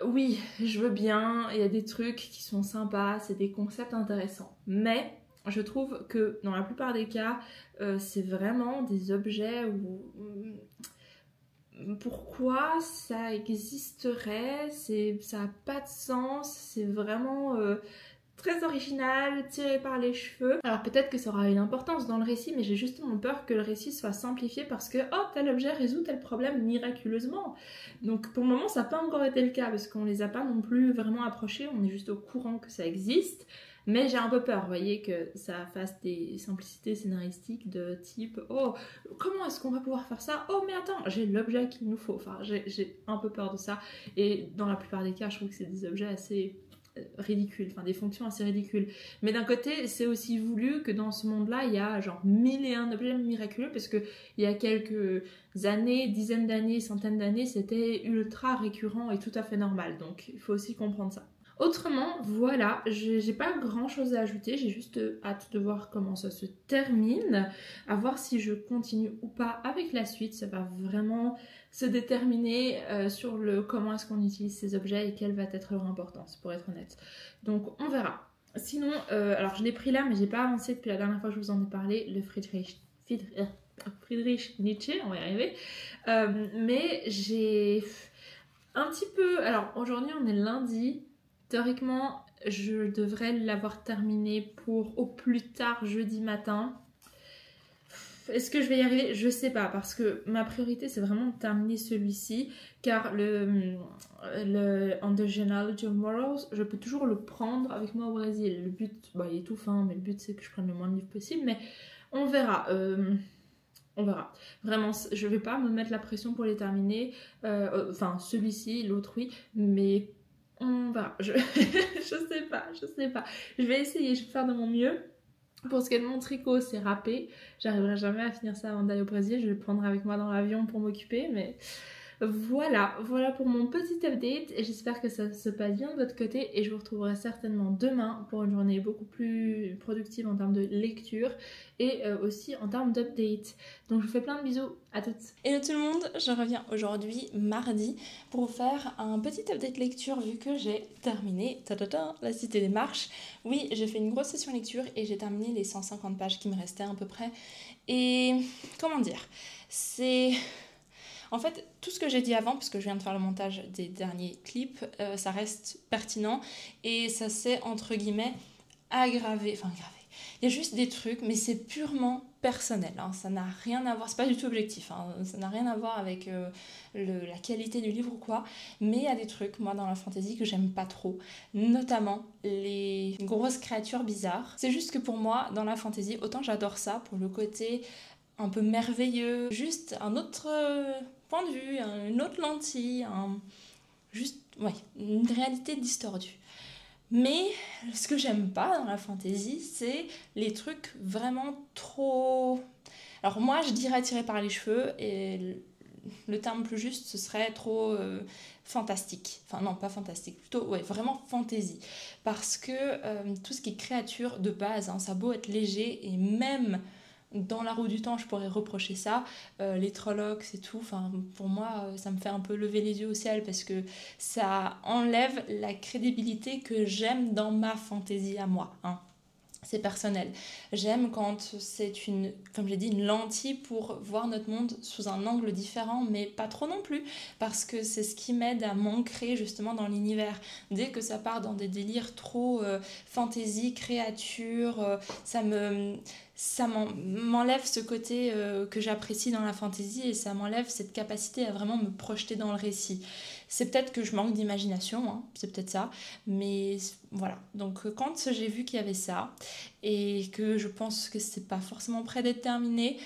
oui, je veux bien, il y a des trucs qui sont sympas, c'est des concepts intéressants, mais je trouve que dans la plupart des cas, c'est vraiment des objets où... pourquoi ça existerait, ça n'a pas de sens, c'est vraiment... très original, tiré par les cheveux. Alors peut-être que ça aura une importance dans le récit, mais j'ai justement peur que le récit soit simplifié parce que oh, tel objet résout tel problème miraculeusement. Donc pour le moment ça n'a pas encore été le cas parce qu'on les a pas non plus vraiment approchés, on est juste au courant que ça existe. Mais j'ai un peu peur, vous voyez, que ça fasse des simplicités scénaristiques de type oh, comment est-ce qu'on va pouvoir faire ça? Oh mais attends, j'ai l'objet qu'il nous faut. Enfin j'ai un peu peur de ça. Et dans la plupart des cas je trouve que c'est des objets assez ridicules, enfin des fonctions assez ridicules. Mais d'un côté, c'est aussi voulu que dans ce monde-là, il y a genre 1001 objets miraculeux parce que il y a quelques années, dizaines d'années, centaines d'années, c'était ultra récurrent et tout à fait normal. Donc il faut aussi comprendre ça. Autrement, voilà, j'ai pas grand chose à ajouter, j'ai juste hâte de voir comment ça se termine, à voir si je continue ou pas avec la suite. Ça va vraiment se déterminer sur le comment est-ce qu'on utilise ces objets et quelle va être leur importance, pour être honnête. Donc on verra. Sinon, alors je l'ai pris là, mais j'ai pas avancé depuis la dernière fois que je vous en ai parlé, le Friedrich Nietzsche, on va y arriver. Mais j'ai un petit peu... Alors aujourd'hui on est lundi. Théoriquement, je devrais l'avoir terminé pour au plus tard jeudi matin. Est-ce que je vais y arriver? Je sais pas, parce que ma priorité c'est vraiment de terminer celui-ci, car le On the Genealogy of Morals, je peux toujours le prendre avec moi au Brésil. Le but, bah, il est tout fin, mais le but c'est que je prenne le moins de livres possible, mais on verra. On verra. Vraiment, je vais pas me mettre la pression pour les terminer. Enfin, celui-ci, l'autre oui, mais... on va, je sais pas. Je vais essayer, je vais faire de mon mieux. Pour ce qui est de mon tricot, c'est râpé. J'arriverai jamais à finir ça avant d'aller au Brésil. Je vais le prendre avec moi dans l'avion pour m'occuper, mais voilà pour mon petit update. Et j'espère que ça se passe bien de votre côté. Et je vous retrouverai certainement demain pour une journée beaucoup plus productive en termes de lecture et aussi en termes d'update. Donc je vous fais plein de bisous, à toutes. Hello tout le monde, je reviens aujourd'hui mardi pour vous faire un petit update lecture vu que j'ai terminé La Cité des Marches. Oui, j'ai fait une grosse session lecture et j'ai terminé les 150 pages qui me restaient à peu près. Et comment dire, c'est... En fait, tout ce que j'ai dit avant, parce que je viens de faire le montage des derniers clips, ça reste pertinent et ça s'est entre guillemets aggravé. Il y a juste des trucs, mais c'est purement personnel, hein. Ça n'a rien à voir, c'est pas du tout objectif, hein. Ça n'a rien à voir avec la qualité du livre ou quoi, mais il y a des trucs, moi, dans la fantasy que j'aime pas trop, notamment les grosses créatures bizarres. C'est juste que pour moi, dans la fantasy, autant j'adore ça pour le côté un peu merveilleux, juste un autre point de vue, une autre lentille, une réalité distordue. Mais ce que j'aime pas dans la fantasy, c'est les trucs vraiment trop... Alors moi, je dirais tirés par les cheveux, et le terme plus juste, ce serait trop fantastique. Enfin non, pas fantastique, plutôt ouais, vraiment fantasy. Parce que tout ce qui est créature de base, hein, ça a beau être léger et même dans la roue du temps, je pourrais reprocher ça. Les Trollocs et tout, enfin, pour moi, ça me fait un peu lever les yeux au ciel parce que ça enlève la crédibilité que j'aime dans ma fantaisie à moi. Hein. C'est personnel. J'aime quand c'est une, comme j'ai dit, une lentille pour voir notre monde sous un angle différent, mais pas trop non plus, parce que c'est ce qui m'aide à m'ancrer justement dans l'univers. Dès que ça part dans des délires trop fantasy, créature, ça m'enlève ce côté que j'apprécie dans la fantasy et ça m'enlève cette capacité à vraiment me projeter dans le récit. C'est peut-être que je manque d'imagination, hein, c'est peut-être ça, mais voilà. Donc quand j'ai vu qu'il y avait ça et que je pense que c'est pas forcément prêt d'être terminé,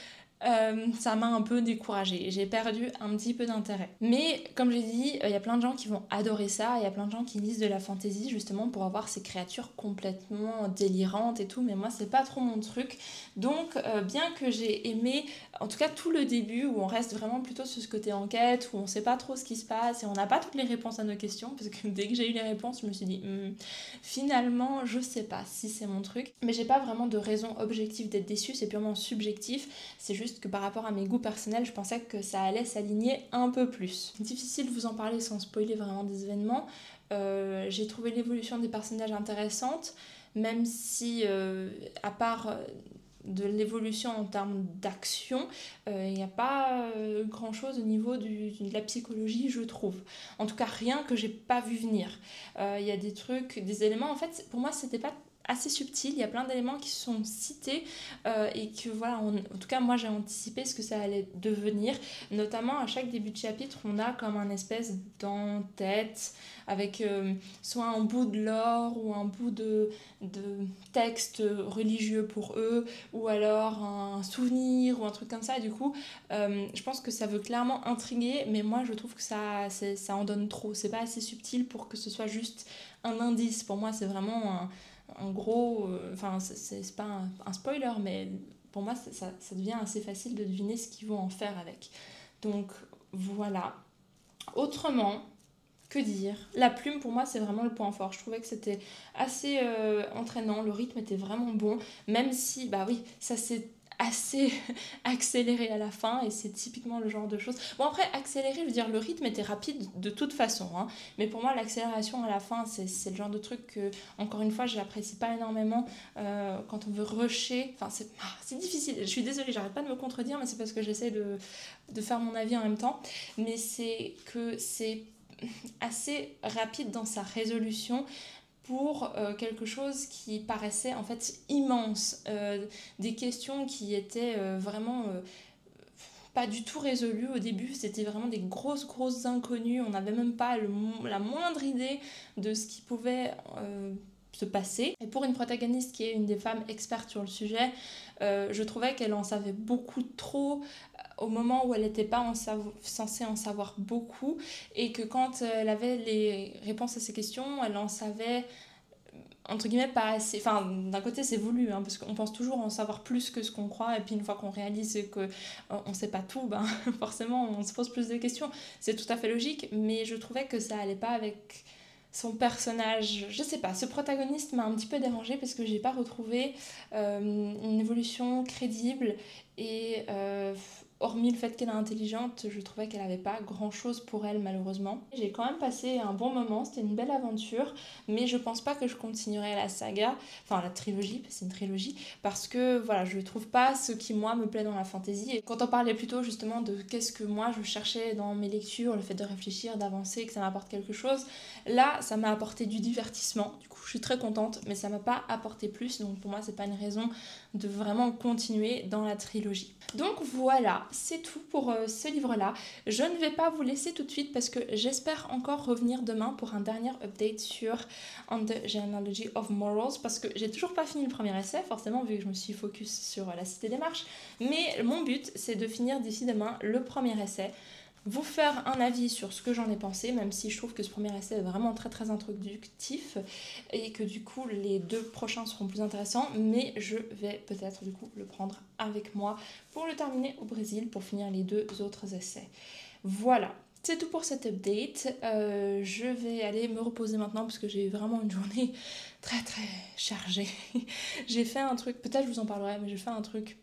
ça m'a un peu découragée. J'ai perdu un petit peu d'intérêt. Mais comme j'ai dit, il y a plein de gens qui vont adorer ça. Il y a plein de gens qui lisent de la fantasy justement pour avoir ces créatures complètement délirantes et tout. Mais moi, c'est pas trop mon truc. Donc, bien que j'ai aimé, en tout cas tout le début où on reste vraiment plutôt sur ce côté enquête, où on sait pas trop ce qui se passe et on n'a pas toutes les réponses à nos questions. Parce que dès que j'ai eu les réponses, je me suis dit, finalement, je sais pas si c'est mon truc. Mais j'ai pas vraiment de raison objective d'être déçue. C'est purement subjectif. C'est juste que par rapport à mes goûts personnels, je pensais que ça allait s'aligner un peu plus. Difficile de vous en parler sans spoiler vraiment des événements. J'ai trouvé l'évolution des personnages intéressante, même si, à part de l'évolution en termes d'action, il n'y a pas grand chose au niveau de la psychologie, je trouve. En tout cas, rien que j'ai pas vu venir. Il y a des trucs, des éléments, en fait, pour moi, c'était pas assez subtil, il y a plein d'éléments qui sont cités et que voilà, en tout cas moi j'ai anticipé ce que ça allait devenir, notamment à chaque début de chapitre on a comme un espèce d'en-tête avec soit un bout de lore ou un bout de texte religieux pour eux ou alors un souvenir ou un truc comme ça et du coup je pense que ça veut clairement intriguer mais moi je trouve que ça en donne trop, c'est pas assez subtil pour que ce soit juste un indice, pour moi c'est vraiment en gros, enfin c'est pas un spoiler, mais pour moi ça devient assez facile de deviner ce qu'ils vont en faire avec. Donc voilà. Autrement, que dire? La plume pour moi c'est vraiment le point fort. Je trouvais que c'était assez entraînant, le rythme était vraiment bon, même si, bah oui, ça c'est assez accéléré à la fin et c'est typiquement le genre de choses. Bon après accéléré, je veux dire le rythme était rapide de toute façon, hein, mais pour moi l'accélération à la fin c'est le genre de truc que encore une fois j'apprécie pas énormément quand on veut rusher. Enfin c'est difficile, je suis désolée, j'arrête pas de me contredire mais c'est parce que j'essaie de faire mon avis en même temps, mais c'est que c'est assez rapide dans sa résolution pour quelque chose qui paraissait en fait immense, des questions qui étaient vraiment pas du tout résolues au début, c'était vraiment des grosses inconnues, on n'avait même pas la moindre idée de ce qui pouvait se passer. Et pour une protagoniste qui est une des femmes expertes sur le sujet, je trouvais qu'elle en savait beaucoup trop au moment où elle n'était pas censée en savoir beaucoup et que quand elle avait les réponses à ces questions, elle en savait entre guillemets pas assez. Enfin, d'un côté c'est voulu, hein, parce qu'on pense toujours en savoir plus que ce qu'on croit et puis une fois qu'on réalise que on sait pas tout, ben forcément on se pose plus de questions. C'est tout à fait logique, mais je trouvais que ça allait pas avec son personnage. Je sais pas, ce protagoniste m'a un petit peu dérangée parce que j'ai pas retrouvé une évolution crédible et hormis le fait qu'elle est intelligente, je trouvais qu'elle avait pas grand chose pour elle malheureusement. J'ai quand même passé un bon moment, c'était une belle aventure, mais je pense pas que je continuerai la saga, enfin la trilogie, c'est une trilogie, parce que voilà, je trouve pas ce qui moi me plaît dans la fantasy. Et quand on parlait plutôt justement de qu'est-ce que moi je cherchais dans mes lectures, le fait de réfléchir, d'avancer, que ça m'apporte quelque chose, là ça m'a apporté du divertissement, du coup je suis très contente, mais ça m'a pas apporté plus, donc pour moi c'est pas une raison de vraiment continuer dans la trilogie. Donc voilà, c'est tout pour ce livre-là. Je ne vais pas vous laisser tout de suite parce que j'espère encore revenir demain pour un dernier update sur On the Genealogy of Morals parce que j'ai toujours pas fini le premier essai, forcément vu que je me suis focus sur la Cité des Marches. Mais mon but, c'est de finir d'ici demain le premier essai, vous faire un avis sur ce que j'en ai pensé, même si je trouve que ce premier essai est vraiment très introductif et que du coup les deux prochains seront plus intéressants, mais je vais peut-être du coup le prendre avec moi pour le terminer au Brésil pour finir les deux autres essais. Voilà, c'est tout pour cet update. Je vais aller me reposer maintenant parce que j'ai eu vraiment une journée très très chargée. J'ai fait un truc, peut-être je vous en parlerai, mais j'ai fait un truc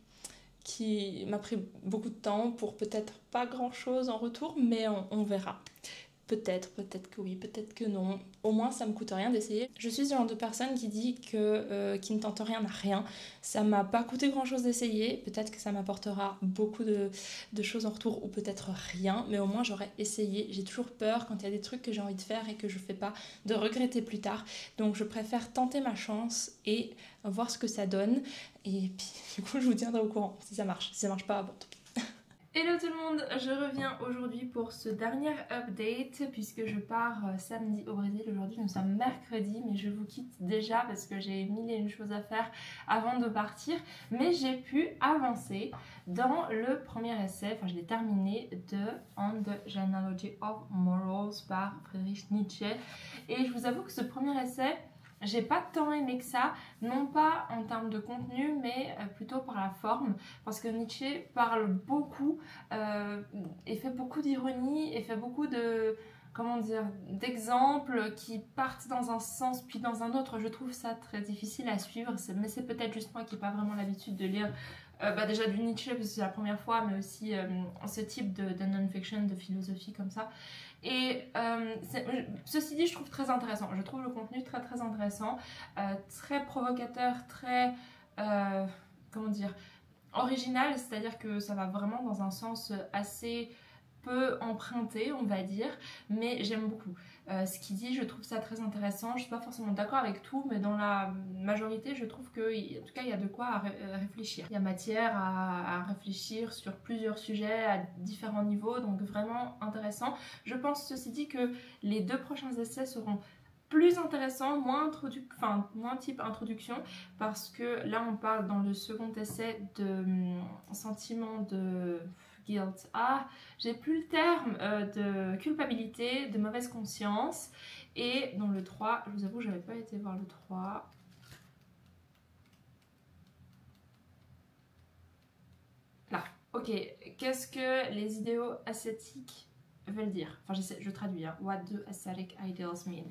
qui m'a pris beaucoup de temps pour peut-être pas grand-chose en retour, mais on verra. Peut-être que oui, peut-être que non. Au moins, ça me coûte rien d'essayer. Je suis ce genre de personne qui dit qui ne tente rien n'a rien. Ça m'a pas coûté grand-chose d'essayer. Peut-être que ça m'apportera beaucoup de choses en retour ou peut-être rien. Mais au moins, j'aurais essayé. J'ai toujours peur quand il y a des trucs que j'ai envie de faire et que je fais pas, de regretter plus tard. Donc, je préfère tenter ma chance et voir ce que ça donne. Et puis, du coup, je vous tiendrai au courant si ça marche. Si ça marche pas, bon, tant pis. Hello tout le monde, je reviens aujourd'hui pour ce dernier update puisque je pars samedi au Brésil. Aujourd'hui nous sommes mercredi, mais je vous quitte déjà parce que j'ai mille et une choses à faire avant de partir. Mais j'ai pu avancer dans le premier essai, enfin je l'ai terminé, de On the Genealogy of Morals par Friedrich Nietzsche. Et je vous avoue que ce premier essai, j'ai pas tant aimé que ça, non pas en termes de contenu, mais plutôt par la forme, parce que Nietzsche parle beaucoup et fait beaucoup d'ironie et fait beaucoup de, comment dire, d'exemples qui partent dans un sens puis dans un autre. Je trouve ça très difficile à suivre, mais c'est peut-être juste moi qui n'ai pas vraiment l'habitude de lire déjà du Nietzsche parce que c'est la première fois, mais aussi ce type de non-fiction, de philosophie comme ça. Et ceci dit, je trouve très intéressant. Je trouve le contenu très très intéressant, très provocateur, très comment dire, original, c'est-à-dire que ça va vraiment dans un sens assez peu emprunté, on va dire, mais j'aime beaucoup ce qu'il dit. Je trouve ça très intéressant. Je suis pas forcément d'accord avec tout, mais dans la majorité, je trouve que, en tout cas, il y a de quoi réfléchir. Il y a matière à réfléchir sur plusieurs sujets à différents niveaux, donc vraiment intéressant. Je pense ceci dit que les deux prochains essais seront plus intéressant, moins type introduction, parce que là on parle dans le second essai de sentiment de guilt, j'ai plus le terme, de culpabilité, de mauvaise conscience, et dans le 3, je vous avoue j'avais pas été voir le 3. Là, ok, qu'est-ce que les idéaux ascétiques veulent dire? Enfin je traduis, hein. What do ascetic ideals mean?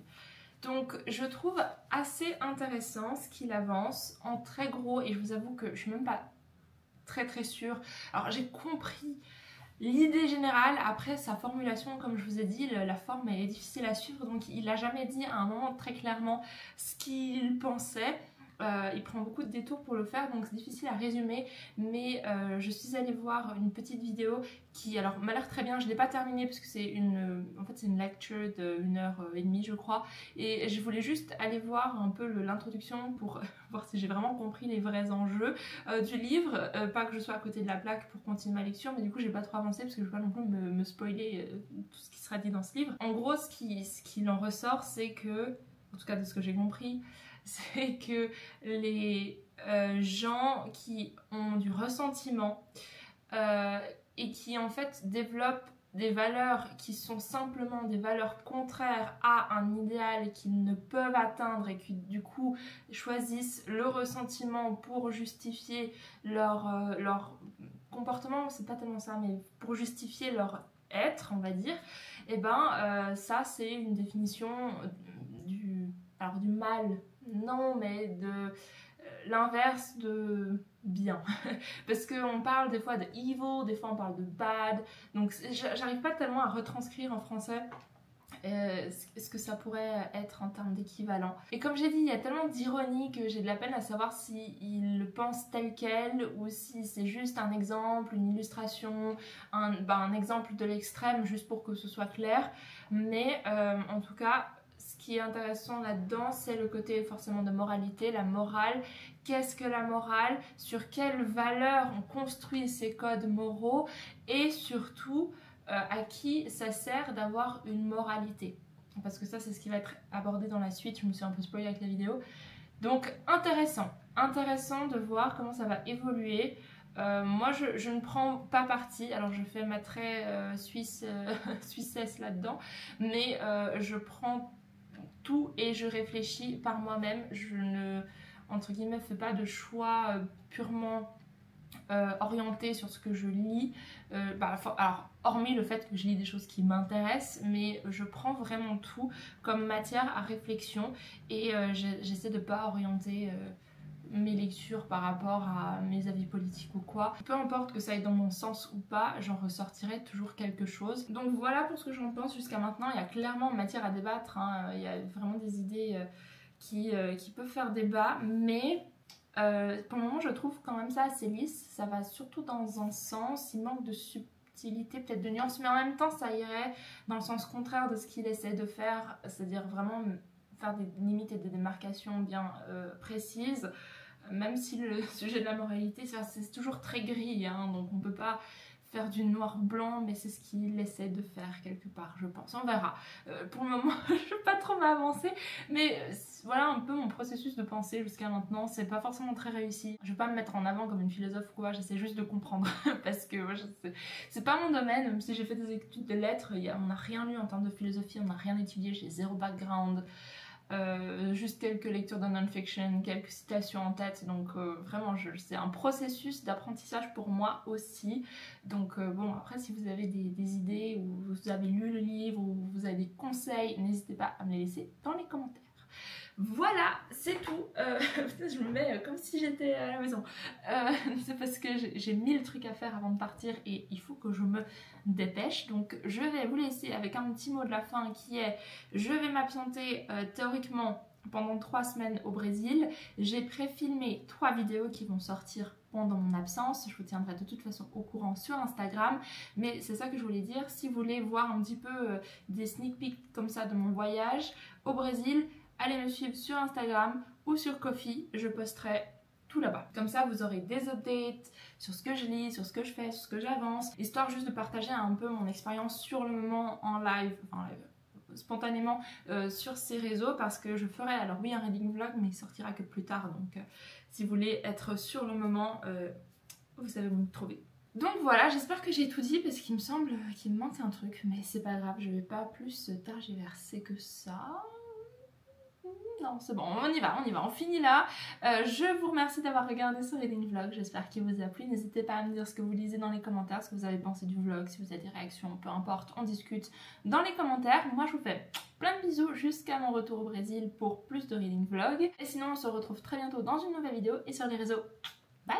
Donc je trouve assez intéressant ce qu'il avance en très gros, et je vous avoue que je suis même pas très sûre. Alors j'ai compris l'idée générale, après sa formulation, comme je vous ai dit, la forme est difficile à suivre, donc il n'a jamais dit à un moment très clairement ce qu'il pensait. Il prend beaucoup de détours pour le faire, donc c'est difficile à résumer, mais je suis allée voir une petite vidéo qui alors m'a l'air très bien. Je ne l'ai pas terminée parce que c'est en fait c'est une lecture de 1h30 je crois, et je voulais juste aller voir un peu l'introduction pour voir si j'ai vraiment compris les vrais enjeux du livre, pas que je sois à côté de la plaque pour continuer ma lecture, mais du coup j'ai pas trop avancé parce que je veux pas non plus me spoiler tout ce qui sera dit dans ce livre. En gros ce qui en ressort, c'est que, en tout cas de ce que j'ai compris, c'est que les gens qui ont du ressentiment et qui en fait développent des valeurs qui sont simplement des valeurs contraires à un idéal qu'ils ne peuvent atteindre, et qui du coup choisissent le ressentiment pour justifier leur comportement, c'est pas tellement ça, mais pour justifier leur être, on va dire, et ça c'est une définition du mal. Non, mais de l'inverse de bien. Parce qu'on parle des fois de evil, des fois on parle de bad. Donc j'arrive pas tellement à retranscrire en français ce que ça pourrait être en termes d'équivalent. Et comme j'ai dit, il y a tellement d'ironie que j'ai de la peine à savoir s'il le pense tel quel ou si c'est juste un exemple, une illustration, un exemple de l'extrême juste pour que ce soit clair. Mais en tout cas, ce qui est intéressant là-dedans, c'est le côté forcément de moralité, la morale. Qu'est-ce que la morale? Sur quelles valeurs on construit ces codes moraux? Et surtout, à qui ça sert d'avoir une moralité? Parce que ça, c'est ce qui va être abordé dans la suite. Je me suis un peu spoilée avec la vidéo. Donc, intéressant de voir comment ça va évoluer. Moi je ne prends pas parti, alors je fais ma très suissesse là-dedans, mais je prends tout et je réfléchis par moi-même. Je ne, entre guillemets, fais pas de choix purement orientée sur ce que je lis. Alors, hormis le fait que je lis des choses qui m'intéressent, mais je prends vraiment tout comme matière à réflexion et j'essaie de pas orienter mes lectures par rapport à mes avis politiques ou quoi. Peu importe que ça aille dans mon sens ou pas, j'en ressortirai toujours quelque chose. Donc voilà pour ce que j'en pense jusqu'à maintenant. Il y a clairement matière à débattre, hein. Il y a vraiment des idées qui peuvent faire débat, mais pour le moment je trouve quand même ça assez lisse. Ça va surtout dans un sens, il manque de subtilité, peut-être de nuances, mais en même temps ça irait dans le sens contraire de ce qu'il essaie de faire, c'est-à-dire vraiment faire des limites et des démarcations bien précises. Même si le sujet de la moralité, c'est toujours très gris, hein, donc on peut pas faire du noir-blanc, mais c'est ce qu'il essaie de faire quelque part, je pense. On verra. Pour le moment, je ne vais pas trop m'avancer, mais voilà un peu mon processus de pensée jusqu'à maintenant. C'est pas forcément très réussi. Je vais pas me mettre en avant comme une philosophe ou quoi, j'essaie juste de comprendre, parce que c'est pas mon domaine, même si j'ai fait des études de lettres, on n'a rien lu en termes de philosophie, on n'a rien étudié, j'ai zéro background. Juste quelques lectures de non-fiction, quelques citations en tête, donc vraiment c'est un processus d'apprentissage pour moi aussi. Donc bon, après si vous avez des idées ou vous avez lu le livre ou vous avez des conseils, n'hésitez pas à me les laisser dans les commentaires. Voilà, c'est tout. Je me mets comme si j'étais à la maison. C'est parce que j'ai 1000 trucs à faire avant de partir et il faut que je me dépêche. Donc je vais vous laisser avec un petit mot de la fin qui est: je vais m'absenter théoriquement pendant 3 semaines au Brésil. J'ai pré-filmé 3 vidéos qui vont sortir pendant mon absence. Je vous tiendrai de toute façon au courant sur Instagram. Mais c'est ça que je voulais dire. Si vous voulez voir un petit peu des sneak peeks comme ça de mon voyage au Brésil, allez me suivre sur Instagram ou sur Ko-fi, je posterai tout là-bas. Comme ça, vous aurez des updates sur ce que je lis, sur ce que je fais, sur ce que j'avance, histoire juste de partager un peu mon expérience sur le moment en live, spontanément sur ces réseaux, parce que je ferai, alors oui, un reading vlog, mais il sortira que plus tard, donc si vous voulez être sur le moment, vous savez où me trouver. Donc voilà, j'espère que j'ai tout dit parce qu'il me semble qu'il me manque un truc, mais c'est pas grave, je vais pas plus tergiverser que ça. Non, c'est bon, on y va, on finit là. Je vous remercie d'avoir regardé ce reading vlog, j'espère qu'il vous a plu. N'hésitez pas à me dire ce que vous lisez dans les commentaires, ce que vous avez pensé du vlog, si vous avez des réactions, peu importe, on discute dans les commentaires. Moi je vous fais plein de bisous jusqu'à mon retour au Brésil pour plus de reading vlog. Et sinon on se retrouve très bientôt dans une nouvelle vidéo et sur les réseaux. Bye!